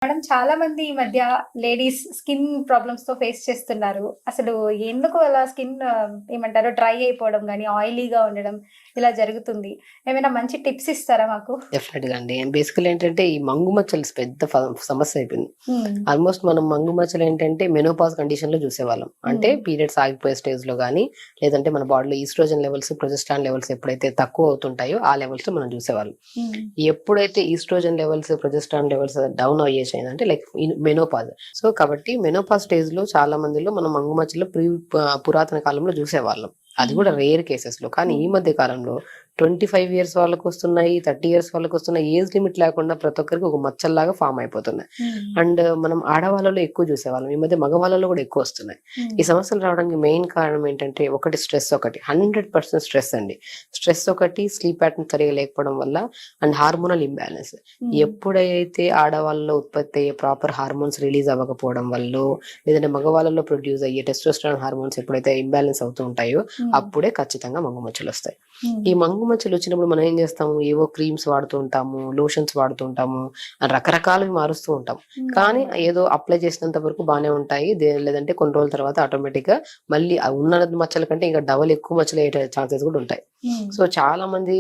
Madam చాలా మంది ఈ మధ్య లేడీస్ స్కిన్ ప్రాబ్లమ్స్ తో ఫేస్ చేస్తున్నారు. అసలు ఎందుకు అలా స్కిన్ ఏమంటారు డ్రై అయిపోవడం గాని, ఆయిలీగా ఉండడం ఇలా జరుగుతుంది. ఏమైనా మంచి టిప్స్ ఇస్తారా మాకు? డెఫినెట్‌గా అండి. బేసికల్లీ ఏంటంటే ఈ మంగు మచ్చలు పెద్ద సమస్య అయిపోయింది. హ్మ్. ఆల్మోస్ట్ మనం మంగు మచ్చలు ఏంటంటే మెనోపాజ్ కండిషన్‌లో చూసేవాళ్ళం. అంటే హ్మ్. పీరియడ్స్ ఆగిపోయే స్టేజ్‌లో గాని, లేదంటే మన బాడీలో ఈస్ట్రోజన్ లెవెల్స్, ప్రొజెస్ట్రాన్ లెవెల్స్ ఎప్పుడైతే తక్కువ అవుతుంటాయో ఆ లెవెల్స్‌లో మనం చూసేవాళ్ళం. హ్మ్. ఎప్పుడైతే oestrogen levels, progesterone levels down అయ్యేసాయంటే లైక్ మెనోపాజ్. సో కాబట్టి మెనోపాజ్ స్టేజ్‌లో చాలా మందిలో మనం మంగు మచ్చలు పురాతన కాలంలో చూసేవాళ్ళం. అది కూడా హ్మ్. రేర్ కేసెస్‌లో. కానీ ఈ హ్మ్. మధ్య కాలంలో 25 ఇయర్స్ వాళ్ళకొస్తున్నాయి, 30 ఇయర్స్ వాళ్ళకొస్తున్నాయి. ఏజ్ లిమిట్ లేకుండా ప్రతి ఒక్కరికి ఒక మచ్చల్లాగా ఫార్మ్ అయిపోతున్నాయి. హ్మ్. అండ్ మనం ఆడవాళ్ళలో ఎక్కువ చూసేవాళ్ళం. ఈ మధ్య మగవాళ్ళలో కూడా ఎక్కువొస్తున్నాయి. ఈ హ్మ్. సమస్యలు రావడానికి మెయిన్ కారణం ఏంటంటే ఒకటి స్ట్రెస్ ఒకటి. 100% స్ట్రెస్ అండి. స్ట్రెస్ ఒకటి, స్లీప్ ప్యాటర్న్ సరిగ్గా లేకపోవడం వల్ల అండ్ హార్మోనల్ ఇంబాలెన్స్. హ్మ్. ఎప్పుడైతే ఆడవాళ్ళలో ఉత్పత్తి అయ్యే ప్రాపర్ హార్మోన్స్ రిలీజ్ అవ్వకపోవడం వల్లో, లేదంటే మగవాళ్ళలో ప్రొడ్యూస్ అయ్యే టెస్టోస్టెరాన్ హార్మోన్స్ ఎప్పుడైతే ఇంబాలెన్స్ అవుతూ ఉంటాయో హ్మ్. అప్పుడే ఖచ్చితంగా మంగుమచ్చలొస్తాయి. హ్మ్. ఈ మంగు మచ్చలు వచ్చినప్పుడు మనం ఏం చేస్తాము? ఏవో క్రీమ్స్ వాడుతూ ఉంటాము, లోషన్స్ వాడుతూ ఉంటాము. రకరకాలవి మారుస్తూ ఉంటాం. హ్మ్. కానీ అవును. ఏదో అప్లై చేసినంత వరకు బానే ఉంటాయి. లేదంటే కొన్ని రోజుల తర్వాత ఆటోమేటిక్‌గా మళ్ళీ ఉన్న మచ్చల కంటే ఇంకా డబల్ ఎక్కువ మచ్చలయ్యే ఛాన్సెస్ కూడా ఉంటాయి. హ్మ్. సో చాలా మంది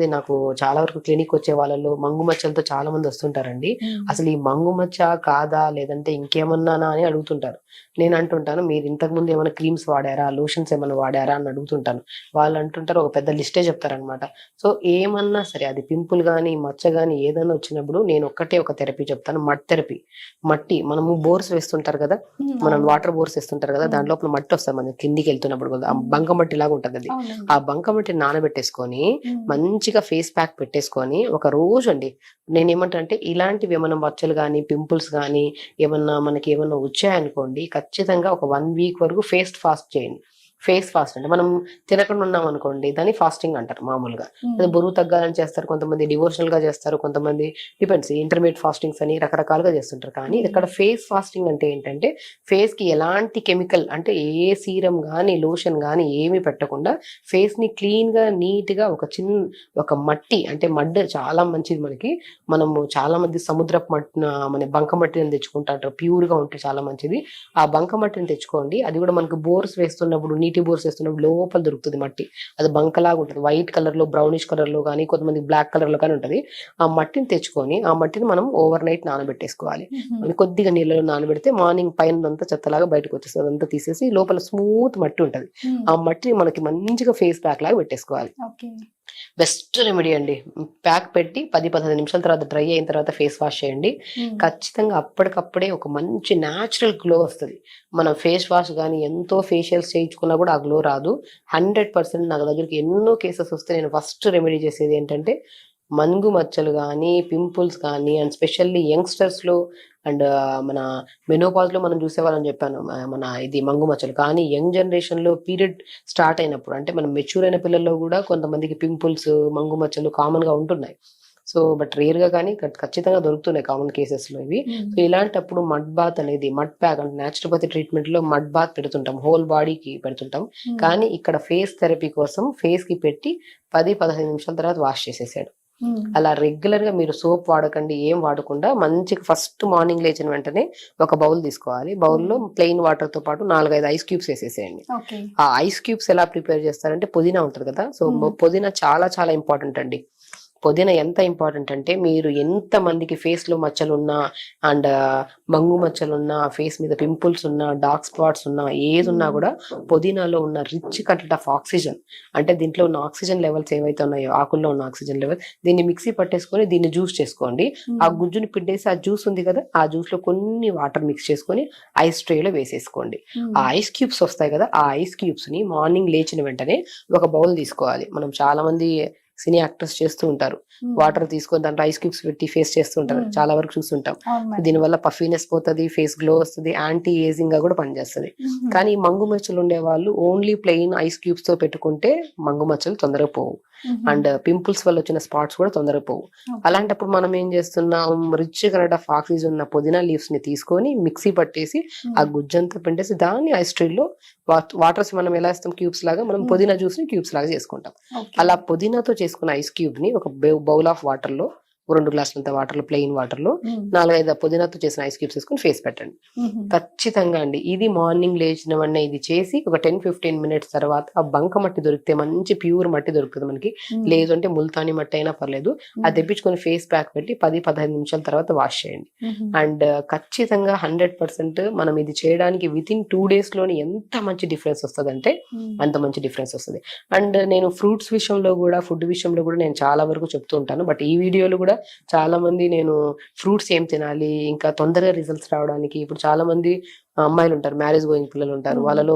నాకు చాలా వరకు క్లినిక్‌కొచ్చే వాళ్ళలో మంగు మచ్చలతో చాలా మంది వస్తుంటారండి. హ్మ్. అసలు ఈ మంగు మచ్చ కాదా? లేదంటే ఇంకేమన్నానా అని అడుగుతుంటారు. నేను అంటుంటాను, "మీరు ఇంతకుముందు ఏమైనా క్రీమ్స్ వాడారా? లోషన్స్ ఏమైనా వాడారా?" అని అడుగుతుంటాను. వాళ్ళు అంటుంటారు, ఒక పెద్ద లిస్టే చెప్తారనమాట. సో ఏమన్నా సరే అది పింపుల్ గాని, మచ్చ గాని ఏదైనా వచ్చినప్పుడు నేను ఒక్కటే ఒక థెరపీ చెప్తాను. Mud therapy. మట్టి మనము బోర్స్ వేస్తుంటారు కదా! హ్మ్. మనం అవును. వాటర్ బోర్స్ ఏస్తుంటారు కదా! హ్మ్. దాని లోపల మట్టి వస్తది మనకి కిందికెళ్తున్నప్పుడు కూడా. ఆ హ్మ్. బంకమట్టిలాగా ఉంటదది. అవునండి. ఆ బంకమట్టిని నానబెట్టేసుకొని, హ్మ్. మంచిగా ఫేస్ ప్యాక్ పెట్టేసుకొని, ఒక రోజండి నేనేమంటానంటే ఇలాంటివి ఏమన్నా మచ్చలు గాని, పింపుల్స్ గాని మనకి ఏమన్నా వచ్చాయనుకోండి, ఖచ్చితంగా ఒక 1 వీక్ వరకు ఫాస్ట్ చేయండి. ఫేస్ ఫాస్ట్ అంటే మనం తినకుండా ఉన్నామనుకోండి, దాన్ని ఫాస్టింగ్ అంటారు మామూలుగా. హ్మ్. అదే బరువు తగ్గాలని చేస్తారు. కొంతమంది డివోషనల్‌గా చేస్తారు. కొంతమంది డిపెండ్స్ ఇంటర్మీడియేట్ ఫాస్టింగ్స్ అని రకరకాలుగా చేస్తుంటారు. కానీ హ్మ్. ఇక్కడ ఫేస్ ఫాస్టింగ్ అంటే ఏంటంటే, ఫేస్‌కి ఎలాంటి కెమికల్ అంటే ఏ సీరమ్ గాని, లోషన్ గాని ఏమి పెట్టకుండా ఫేస్‌ని క్లీన్‌గా, నీట్‌గా ఒక మట్టి అంటే మడ్ చాలా మంచిది మనకి. మనము చాలా మంది సముద్రపు మన బంకమట్టిని తెచ్చుకుంటాంటారు. ప్యూర్‌గా ఉంటే చాలా మంచిది. ఆ బంకమట్టిని తెచ్చుకోండి. అది కూడా మనకు బోర్స్ వేస్తున్నప్పుడు, నీటి బోర్స్ వేస్తున్నప్పుడు లోపల దొరుకుతది మట్టి. అది బంకలాగా ఉంటది. వైట్ కలర్‌లో, బ్రౌనిష్ కలర్‌లో గాని, కొంతమంది బ్లాక్ కలర్‌లో గాని ఉంటది. ఆ మట్టిని తెచ్చుకొని, ఆ మట్టిని మనం ఓవర్ నైట్ నానబెట్టేసుకోవాలి. హుహు. అది కొద్దిగా నీళ్ళలో నానబెడితే మార్నింగ్ పైనదంతా చెత్తలాగా బయటకొచ్చేస్తది. అదంతా తీసేసి లోపల స్మూత్ మట్టి ఉంటది. హ్మ్. ఆ మట్టిని మనకి మంచిగా ఫేస్ ప్యాక్ లాగా పెట్టేసుకోవాలి. ఓకే. బెస్ట్ రెమెడీ అండి. ప్యాక్ పెట్టి 10, 15 నిమిషాల తర్వాత డ్రై అయిన తర్వాత ఫేస్ వాష్ చేయండి. హ్మ్. ఖచ్చితంగా అప్పటికప్పుడే ఒక మంచి న్యాచురల్ గ్లో వస్తది. మనం ఫేస్ వాష్ గాని ఎంతో ఫేషియల్స్ చేయించుకున్నా కూడా ఆ గ్లో రాదు. 100% నా దగ్గరికి ఎన్నో కేసెస్ వస్తే నేను ఫస్ట్ రెమెడీ చేసేది ఏంటంటే, మంగు మచ్చలు గాని, పింపుల్స్ గాని అండ్ స్పెషల్లీ యంగ్‌స్టర్స్‌లో అండ్ మన మెనోపాజ్‌లో మనం చూసేవాళ్ళని చెప్పాను. మన ఇది మంగు మచ్చలు. కానీ యంగ్ జనరేషన్‌లో పీరియడ్ స్టార్ట్ అయినప్పుడు అంటే మనం మెచ్యూర్ అయిన పిల్లల్లో గూడా కొంతమందికి పింపుల్స్, మంగు మచ్చలు కామన్‌గా ఉంటున్నాయి. సో, బట్ రేర్‌గా గానీ ఖచ్చితంగా దొరుకుతున్నాయి కామన్ కేసెస్‌లో ఇవి. హ్మ్. సో, ఇలాంటప్పుడు మడ్ బాత్ అనేది మడ్ ప్యాక్ అంటే నేచురోపతి ట్రీట్మెంట్‌లో మడ్ బాత్ పెడుతుంటాం. హోల్ బాడీకి పెడుతుంటాం. హ్మ్. కానీ ఇక్కడ ఫేస్ థెరపీ కోసం ఫేస్‌కి పెట్టి 10, 15 నిమిషాల తర్వాత వాష్ చేసేసేయడం. హ్మ్. అలా రెగ్యులర్‌గా మీరు సోప్ వాడకండి. ఏం వాడకుండా మంచిగా ఫస్ట్ మార్నింగ్ లేచిన వెంటనే ఒక బౌల్ తీసుకోవాలి. బౌల్‌లో హ్మ్. ప్లెయిన్ వాటర్‌తో పాటు 4, 5 ఐస్ క్యూబ్స్ ఏసేసేయండి. ఓకే. ఆ ఐస్ క్యూబ్స్ ఎలా ప్రిపేర్ చేస్తారంటే పుదీనా ఉంటది కదా! సో, హ్మ్. పుదీనా చాలా చాలా ఇంపార్టెంట్ అండి. పుదీనా ఎంత ఇంపార్టెంట్ అంటే మీరు ఎంత మందికి ఫేస్‌లో మచ్చలున్నా అండ్ మంగు మచ్చలున్నా, ఫేస్ మీద పింపుల్స్ ఉన్నా, డార్క్ స్పాట్స్ ఉన్నా, ఏదున్నా హ్మ్. గూడా పుదీనాలో ఉన్న రిచ్ కంటెంట్ ఆఫ్ ఆక్సిజన్ అంటే దీంట్లో ఉన్న ఆక్సిజన్ లెవెల్స్ ఏవైతే ఉన్నాయో ఆకుల్లో ఉన్న ఆక్సిజన్ లెవెల్ దీన్ని మిక్సీ పట్టేసుకొని దీన్ని జ్యూస్ చేసుకోండి. ఆ హ్మ్. గుజ్జుని పిండేసి ఆ జ్యూస్ ఉంది కదా! ఆ జ్యూస్‌లో కొన్ని వాటర్ మిక్స్ చేసుకొని ఐస్ ట్రేలో వేసేసుకోండి. హ్మ్. ఆ ఐస్ క్యూబ్స్ వస్తాయి కదా! ఆ ఐస్ క్యూబ్స్‌ని మార్నింగ్ లేచిన వెంటనే ఒక బౌల్ తీసుకోవాలి. మనం చాలా మంది సినీ యాక్టర్స్ చేస్తూ ఉంటారు. హ్మ్. వాటర్ తీసుకొని దాంట్లో ఐస్ క్యూబ్స్ పెట్టి ఫేస్ చేస్తూ ఉంటారు. హ్మ్. చాలా వరకు చూస్తుంటాం. అవును మరి. దీనివల్ల పఫీనెస్ పోతది. ఫేస్ గ్లో వస్తది. యాంటీ ఏజింగ్‌గా కూడా పనిచేస్తది. హుహు. కానీ ఈ మంగు మచ్చలు ఉండేవాళ్ళు ఓన్లీ ప్లెయిన్ ఐస్ క్యూబ్స్‌తో పెట్టుకుంటే మంగు మచ్చలు తొందరగా పోవు. హుహు. అండ్ పింపుల్స్ వల్ల వచ్చిన స్పాట్స్ కూడా తొందరగా పోవు. ఓకే. అలాంటప్పుడు మనం ఏం చేస్తున్నాం, రిచ్ కనెక్ట్ ఆఫ్ ఆక్సిజన్ ఉన్న పుదీనా లీవ్స్‌ని తీసుకొని మిక్సీ పట్టేసి ఆ హ్మ్. గుజ్జంతా పిండేసి దాన్ని ఐస్ ట్రేలో వాటర్స్ మనం ఎలా ఇస్తాం క్యూబ్స్ లాగా మనం హ్మ్. పుదీనా జ్యూస్‌ని క్యూబ్స్ లాగా చేసుకుంటాం. ఓకే. అలా పుదీనాతో చేసుకున్న ఐస్ క్యూబ్‌ని ఒక బౌల్ ఆఫ్ వాటర్‌లో 2 గ్లాసులంత వాటర్ లో, ప్లెయిన్ వాటర్ లో 4-5 పుదీనాతో చేసిన ఐస్ క్యూబ్స్ వేసుకుని ఫేస్ పెట్టండి. ఖచ్చితంగా అండి ఇది మార్నింగ్ లేచిన వెంటనే ఇది చేసి ఒక 10-15 మినిట్స్ తర్వాత ఆ బంక మట్టి దొరికితే మంచి ప్యూర్ మట్టి దొరుకుతుంది మనకి, లేదు అంటే ముల్తాని మట్టి అయినా పర్లేదు, అది తెప్పించుకొని ఫేస్ ప్యాక్ పెట్టి 10-15 నిమిషాల తర్వాత వాష్ చేయండి. అండ్ ఖచ్చితంగా 100% మనం ఇది చేయడానికి వితిన్ 2 days లోని ఎంత మంచి డిఫరెన్స్ వస్తుంది అంటే అంత మంచి డిఫరెన్స్ వస్తుంది. అండ్ నేను ఫ్రూట్స్ విషయంలో కూడా, ఫుడ్ విషయంలో కూడా నేను చాలా వరకు చెప్తూ ఉంటాను. బట్ ఈ వీడియోలో కూడా చాలా మంది నేను ఫ్రూట్స్ ఏం తినాలి ఇంకా తొందరగా రిజల్ట్స్ రావడానికి, ఇప్పుడు చాలా మంది అమ్మాయిలు ఉంటారు, మ్యారేజ్ గోయింగ్ పిల్లలు ఉంటారు, వాళ్ళలో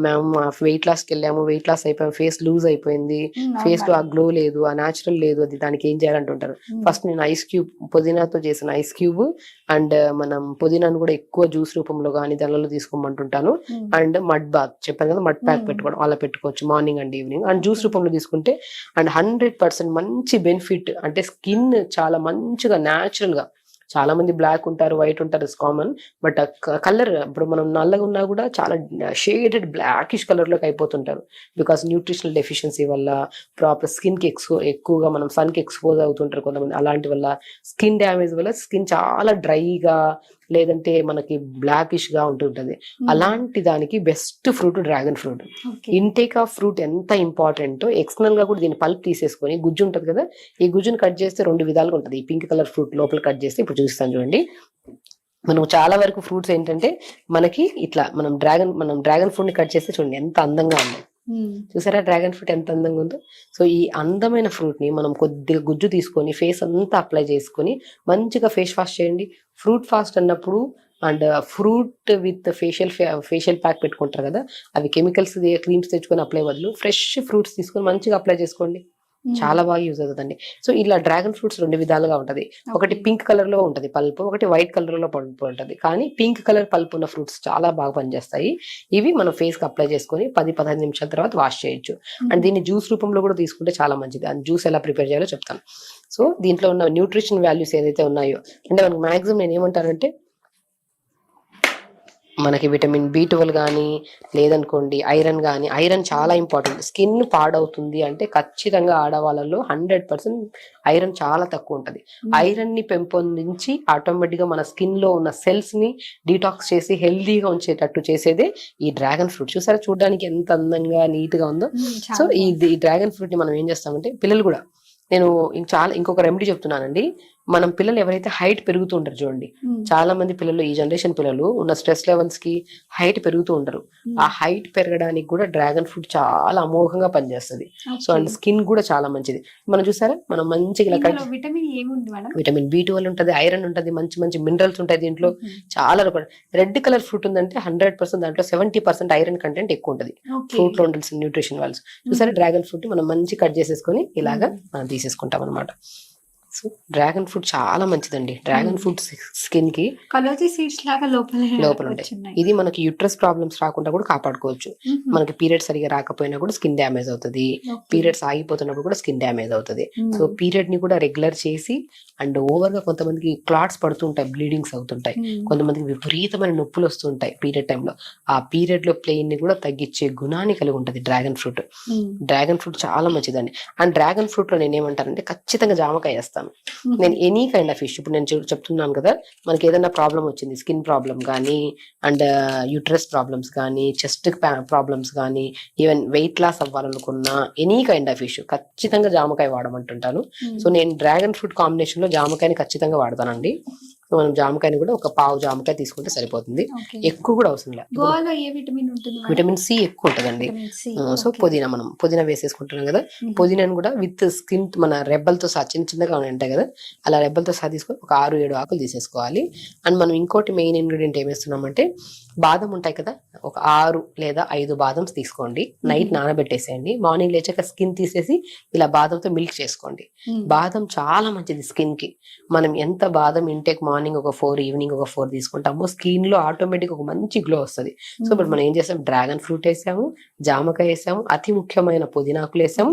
మేము వెయిట్ లాస్కి వెళ్ళాము, వెయిట్ లాస్ అయిపోయాము, ఫేస్ లూజ్ అయిపోయింది, ఫేస్ లో ఆ గ్లో లేదు, ఆ న్యాచురల్ లేదు, అది దానికి ఏం చేయాలంటుంటారు. ఫస్ట్ నేను ఐస్ క్యూబ్, పుదీనాతో చేసిన ఐస్ క్యూబ్ అండ్ మనం పుదీనాను కూడా ఎక్కువ జ్యూస్ రూపంలో కానీ దానిలో తీసుకోమంటుంటాను. అండ్ మడ్ బాత్ చెప్పాను కదా, మడ్ ప్యాక్ పెట్టుకోవడం అలా పెట్టుకోవచ్చు morning and evening. And juice రూపంలో తీసుకుంటే అండ్ 100% మంచి బెనిఫిట్, అంటే స్కిన్ చాలా మంచిగా న్యాచురల్ గా, చాలా మంది బ్లాక్ ఉంటారు, వైట్ ఉంటారు, ఇట్స్ కామన్. బట్ కలర్ ఇప్పుడు మనం నల్లగా ఉన్నా కూడా చాలా షేడెడ్ బ్లాకిష్ కలర్ లోకి అయిపోతుంటారు, బికాస్ న్యూట్రిషనల్ డెఫిషియన్సీ వల్ల, ప్రాపర్ స్కిన్ కి ఎక్కువగా మనం సన్ కి ఎక్స్పోజ్ అవుతుంటారు కొంతమంది, అలాంటి వల్ల స్కిన్ డ్యామేజ్ వల్ల స్కిన్ చాలా డ్రైగా లేదంటే మనకి బ్లాకిష్ గా ఉంటుంటది. అలాంటి దానికి best fruit dragon fruit. Intake of fruit ఎంత ఇంపార్టెంట్, ఎక్స్టర్నల్ గా కూడా దీని పల్ప్ తీసేసుకొని గుజ్జు ఉంటది కదా, ఈ గుజ్జును కట్ చేస్తే 2 విధాలుగా ఉంటది. ఈ పింక్ కలర్ ఫ్రూట్ లోపల కట్ చేస్తే, ఇప్పుడు చూస్తాను చూడండి, మనం చాలా వరకు ఫ్రూట్స్ ఏంటంటే మనకి ఇట్లా మనం డ్రాగన్ ఫ్రూట్ ని కట్ చేస్తే చూడండి ఎంత అందంగా ఉంది, చూసారా డ్రాగన్ ఫ్రూట్ ఎంత అందంగా ఉందో. సో ఈ అందమైన ఫ్రూట్ ని మనం కొద్దిగా గుజ్జు తీసుకొని ఫేస్ అంతా అప్లై చేసుకొని మంచిగా ఫేస్ వాష్ చేయండి. ఫ్రూట్ ఫాస్ట్ అన్నప్పుడు and fruit with facial pack పెట్టుకుంటారు కదా, అవి కెమికల్స్ క్రీమ్స్ తెచ్చుకొని అప్లై బదులు ఫ్రెష్ ఫ్రూట్స్ తీసుకొని మంచిగా అప్లై చేసుకోండి, చాలా బాగా యూజ్ అవుతుందండి. సో ఇలా డ్రాగన్ ఫ్రూట్స్ 2 విధాలుగా ఉంటది, ఒకటి పింక్ కలర్ లో ఉంటది పల్ప్, ఒకటి వైట్ కలర్ లో పల్ప్ ఉంటది. కానీ పింక్ కలర్ పల్ప్ ఉన్న ఫ్రూట్స్ చాలా బాగా పనిచేస్తాయి. ఇవి మనం ఫేస్ కి అప్లై చేసుకొని 10-15 నిమిషాల తర్వాత వాష్ చేయొచ్చు. అండ్ దీన్ని జ్యూస్ రూపంలో కూడా తీసుకుంటే చాలా మంచిది. అండ్ జ్యూస్ ఎలా ప్రిపేర్ చేయాలో చెప్తాను. సో దీంట్లో ఉన్న న్యూట్రిషన్ వాల్యూస్ ఏదైతే ఉన్నాయో, అంటే మనకు మాక్సిమం నేను ఏమంటానంటే మనకి విటమిన్ B12 కానీ లేదనుకోండి ఐరన్ కానీ, ఐరన్ చాలా ఇంపార్టెంట్. స్కిన్ పాడవుతుంది అంటే ఖచ్చితంగా ఆడవాళ్ళలో 100% ఐరన్ చాలా తక్కువ ఉంటుంది. ఐరన్ ని పెంపొందించి ఆటోమేటిక్ గా మన స్కిన్ లో ఉన్న సెల్స్ ని డీటాక్స్ చేసి హెల్దీగా ఉంచేటట్టు చేసేదే ఈ డ్రాగన్ ఫ్రూట్. చూసారా చూడడానికి ఎంత అందంగా నీట్ గా ఉందో. సో ఈ డ్రాగన్ ఫ్రూట్ ని మనం ఏం చేస్తామంటే, పిల్లలు కూడా నేను ఇంకొక రెమెడీ చెప్తున్నానండి. మనం పిల్లలు ఎవరైతే హైట్ పెరుగుతూ ఉంటారు చూడండి, చాలా మంది పిల్లలు ఈ జనరేషన్ పిల్లలు ఉన్న స్ట్రెస్ లెవెల్స్ కి హైట్ పెరుగుతూ ఉంటారు. ఆ హైట్ పెరగడానికి కూడా డ్రాగన్ ఫ్రూట్ చాలా అమోఘంగా పనిచేస్తుంది. సో అండ్ స్కిన్ కూడా చాలా మంచిది. మనం చూసారా మనం మంచిగా విటమిన్ B12 ఉంటది, ఐరన్ ఉంటది, మంచి మంచి మినరల్స్ ఉంటాయి దీంట్లో చాలా రకాల. రెడ్ కలర్ ఫ్రూట్ ఉందంటే 100% దాంట్లో 70% ఐరన్ కంటెంట్ ఎక్కువ ఉంటది ఫ్రూట్ లో ఉండాల్సిన న్యూట్రిషన్ వాల్యూస్. చూసారా డ్రాగన్ ఫ్రూట్ మనం మంచి కట్ చేసేసుకొని ఇలాగా మనం తీసేసుకుంటాం అనమాట. సో డ్రాగన్ ఫ్రూట్ చాలా మంచిదండి. డ్రాగన్ ఫ్రూట్ స్కిన్ కి కలర్జీ సీడ్స్ లాగా లోపల ఉంటాయి. ఇది మనకి యూట్రస్ ప్రాబ్లమ్స్ రాకుండా కూడా కాపాడుకోవచ్చు. మనకి పీరియడ్ సరిగా రాకపోయినా కూడా స్కిన్ డ్యామేజ్ అవుతుంది, పీరియడ్స్ ఆగిపోతున్నప్పుడు కూడా స్కిన్ డ్యామేజ్ అవుతుంది. సో పీరియడ్ ని కూడా రెగ్యులర్ చేసి, అండ్ ఓవర్ గా కొంతమందికి క్లాట్స్ పడుతుంటాయి, బ్లీడింగ్స్ అవుతుంటాయి, కొంతమందికి విపరీతమైన నొప్పులు వస్తుంటాయి పీరియడ్ టైంలో. ఆ పీరియడ్ లో పెయిన్ ని కూడా తగ్గించే గుణాన్ని కలిగి ఉంటుంది డ్రాగన్ ఫ్రూట్. డ్రాగన్ ఫ్రూట్ చాలా మంచిదండి. అండ్ డ్రాగన్ ఫ్రూట్ లో నేను ఏమంటానంటే ఖచ్చితంగా జామకాయ వేస్తాను నేను. ఎనీ కైండ్ ఆఫ్ ఇష్యూ, ఇప్పుడు నేను చెప్తున్నాను కదా, మనకి ఏదైనా ప్రాబ్లం వచ్చింది, స్కిన్ ప్రాబ్లం కానీ, అండ్ యూట్రస్ ప్రాబ్లమ్స్ కానీ, చెస్ట్ ప్రాబ్లమ్స్ కానీ, ఈవెన్ వెయిట్ లాస్ అవ్వాలనుకున్నా, ఎనీ కైండ్ ఆఫ్ ఇష్యూ ఖచ్చితంగా జామకాయ వాడమంటుంటాను. సో నేను డ్రాగన్ ఫ్రూట్ కాంబినేషన్ లో జామకాయని ఖచ్చితంగా వాడతానండి. సో మనం జామకాయని కూడా ఒక పావు జామకాయ తీసుకుంటే సరిపోతుంది, ఎక్కువ కూడా అవసరం లేదు. విటమిన్ C ఎక్కువ ఉంటుందండి. సో పుదీనా వేసేసుకుంటున్నాం కదా, పుదీనాను కూడా విత్ స్కిన్ మన రెబ్బలతో సహా చిన్నగా ఉంటాయి కదా, అలా రెబ్బలతో సహా తీసుకొని ఒక 6-7 ఆకులు తీసేసుకోవాలి. అండ్ మనం ఇంకోటి మెయిన్ ఇంగ్రీడియంట్ ఏం వేస్తున్నామంటే, బాదం ఉంటాయి కదా, ఒక 6 లేదా 5 బాదమ్స్ తీసుకోండి, నైట్ నానబెట్టేసేయండి, మార్నింగ్ లేచాక స్కిన్ తీసేసి ఇలా బాదంతో మిల్క్ చేసుకోండి. బాదం చాలా మంచిది స్కిన్ కి. మనం ఎంత బాదం ఇంటేక్ మార్నింగ్ ఒక 4, ఈవినింగ్ ఒక 4 తీసుకుంటామో స్కిన్ లో ఆటోమేటిక్ ఒక మంచి గ్లో వస్తుంది. సో ఇప్పుడు మనం ఏం చేసాం, డ్రాగన్ ఫ్రూట్ వేసాము, జామకాయ వేసాము, అతి ముఖ్యమైన పుదీనాకులు వేసాము,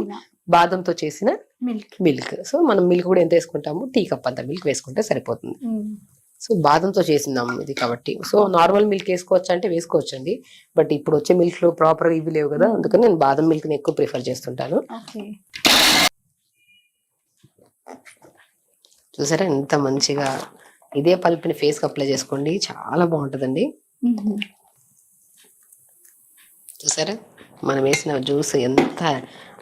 బాదంతో చేసిన మిల్క్. సో మనం మిల్క్ కూడా ఎంత వేసుకుంటాము, టీ కప్ అంత మిల్క్ వేసుకుంటే సరిపోతుంది. సో బాదంతో చేసిందాం ఇది కాబట్టి. సో నార్మల్ మిల్క్ వేసుకోవచ్చు అంటే వేసుకోవచ్చండి, బట్ ఇప్పుడు వచ్చే మిల్క్ లో ప్రాపర్ ఇవి లేవు కదా, అందుకని నేను బాదం మిల్క్ ని ఎక్కువ ప్రిఫర్ చేస్తుంటాను. చూసారా ఎంత మంచిగా. ఇదే పల్పుని ఫేస్ కి అప్లై చేసుకోండి, చాలా బాగుంటదండి. చూసారా మనం వేసిన జ్యూస్ ఎంత,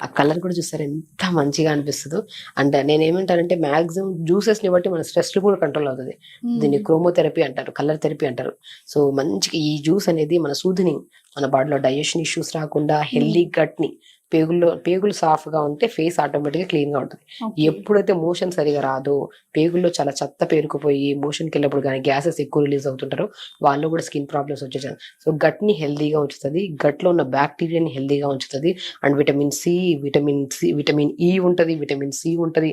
ఆ కలర్ కూడా చూసారా ఎంత మంచిగా అనిపిస్తుందో. అంటే నేను ఏమంటానంటే మాక్సిమం జ్యూసెస్ ని బట్టి మన స్ట్రెస్ కూడా కంట్రోల్ అవుతుంది. దీన్ని క్రోమోథెరపీ అంటారు, కలర్ థెరపీ అంటారు. సో మంచిగా ఈ జ్యూస్ అనేది మన సూదినింగ్, మన బాడీలో డైజెషన్ ఇష్యూస్ రాకుండా హెల్దీ గట్ ని, పేగులు సాఫ్ట్ గా ఉంటే ఫేస్ ఆటోమేటిక్ గా క్లీన్ గా ఉంటుంది. ఎప్పుడైతే మోషన్ సరిగా రాదో, పేగుల్లో చాలా చెత్త పేరుకుపోయి మోషన్కి వెళ్ళినప్పుడు కానీ గ్యాసెస్ ఎక్కువ రిలీజ్ అవుతుంటారో వాళ్ళు కూడా స్కిన్ ప్రాబ్లమ్స్ వచ్చేసారు. సో గట్ ని హెల్దీగా ఉంచుతుంది, గట్ లో ఉన్న బ్యాక్టీరియాని హెల్దీగా ఉంచుతుంది. అండ్ విటమిన్ ఈ ఉంటది, విటమిన్ సి ఉంటది,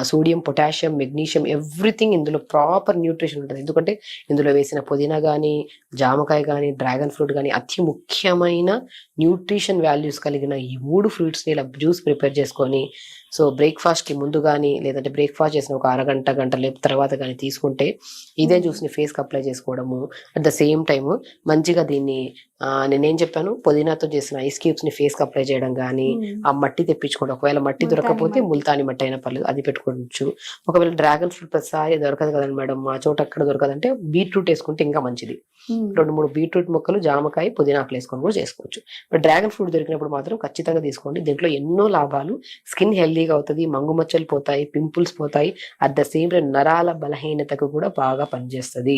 సోడియం, పొటాషియం, మెగ్నీషియం, ఎవ్రీథింగ్ ఇందులో ప్రాపర్ న్యూట్రిషన్ ఉంటుంది. ఎందుకంటే ఇందులో వేసిన పుదీనా కానీ, జామకాయ కానీ, డ్రాగన్ ఫ్రూట్ కానీ అతి ముఖ్యమైన న్యూట్రిషన్ వాల్యూస్ కలిగిన ఈ 3 ఫ్రూట్స్ని ఇలా జ్యూస్ ప్రిపేర్ చేసుకొని, సో బ్రేక్ఫాస్ట్కి ముందు కానీ లేదంటే బ్రేక్ఫాస్ట్ చేసిన ఒక అరగంట గంట లేపు తర్వాత కానీ తీసుకుంటే ఇదే జ్యూస్ని ఫేస్కి అప్లై చేసుకోవడము. అట్ ద సేమ్ టైమ్ మంచిగా దీన్ని నేనేం చెప్పాను, పుదీనాతో చేసిన ఐస్ క్యూబ్స్ని ఫేస్కి అప్లై చేయడం కానీ, ఆ మట్టి తెప్పించుకోండి. ఒకవేళ మట్టి దొరకకపోతే ముల్తాని మట్టి అయినా పర్లేదు, అది పెట్టుకోవచ్చు. ఒకవేళ డ్రాగన్ ఫ్రూట్ ప్రతిసారి దొరకదు కదండి మేడం, మా చోట అక్కడ దొరకదంటే బీట్రూట్ వేసుకుంటే ఇంకా మంచిది. 2-3 బీట్రూట్ మొక్కలు, జామకాయ, పుదీనాకులు వేసుకొని కూడా చేసుకోవచ్చు. డ్రాగన్ ఫ్రూట్ దొరికినప్పుడు మాత్రం ఖచ్చితంగా తీసుకోండి. దీంట్లో ఎన్నో లాభాలు. స్కిన్ హెల్దీగా అవుతుంది, మంగుమచ్చలు పోతాయి, పింపుల్స్ పోతాయి. అట్ ద సేమ్ టైం నరాల బలహీనతకు కూడా బాగా పనిచేస్తుంది.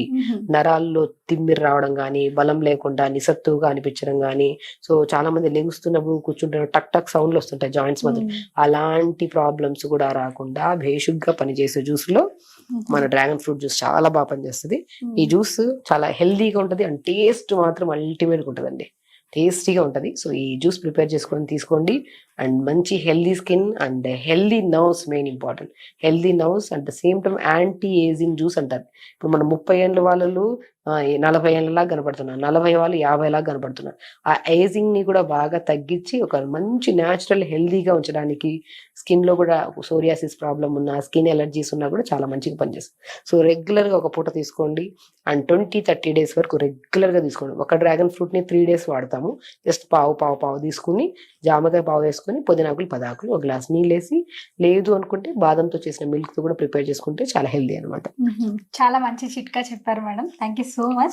నరాల్లో తిమ్మిరి రావడం కానీ, బలం లేకుండా నిస్సత్తుగా అనిపించడం కానీ, సో చాలా మంది లెగుస్తున్నప్పుడు కూర్చుంటున్న టక్ టక్ సౌండ్లు వస్తుంటాయి జాయింట్స్ మధ్య, అలాంటి ప్రాబ్లమ్స్ కూడా రాకుండా బేషుగ్గా పనిచేసే జ్యూస్ లో మన డ్రాగన్ ఫ్రూట్ జ్యూస్ చాలా బాగా పనిచేస్తుంది. ఈ జ్యూస్ చాలా హెల్దీగా ఉంటది అండ్ టేస్ట్ మాత్రం అల్టిమేట్గా ఉంటదండి, టేస్టీగా ఉంటది. సో ఈ జ్యూస్ ప్రిపేర్ చేసుకొని తీసుకోండి. అండ్ మంచి healthy skin and healthy nerves main important. Healthy nerves at the same time anti ageing juice అంటారు. ఇప్పుడు మన 30 ఏళ్ళ వాళ్ళు 40 ఏళ్ళలాగా కనపడుతున్నారు, 40 వాళ్ళు 50 లాగా కనపడుతున్నారు. ఆ ఏజింగ్ ని కూడా బాగా తగ్గించి ఒక మంచి న్యాచురల్ హెల్దీగా ఉంచడానికి, స్కిన్ లో కూడా సోరియాసిస్ ప్రాబ్లం ఉన్నా, స్కిన్ ఎలర్జీస్ ఉన్నా కూడా చాలా మంచిగా పనిచేస్తుంది. సో రెగ్యులర్ గా ఒక పూట తీసుకోండి అండ్ 20-30 డేస్ వరకు రెగ్యులర్ గా తీసుకోండి. ఒక డ్రాగన్ ఫ్రూట్ ని 3 డేస్ వాడతాము. జస్ట్ పావు తీసుకుని, జామకాయ పావు వేసుకుని, పుదీనాకులు 10 ఆకులు, ఒక గ్లాస్ నీళ్ళు వేసి, లేదు అనుకుంటే బాదంతో చేసిన మిల్క్ తో కూడా ప్రిపేర్ చేసుకుంటే చాలా హెల్దీ అనమాట. చాలా మంచి చిట్కా చెప్పారు madam. Thank you so much.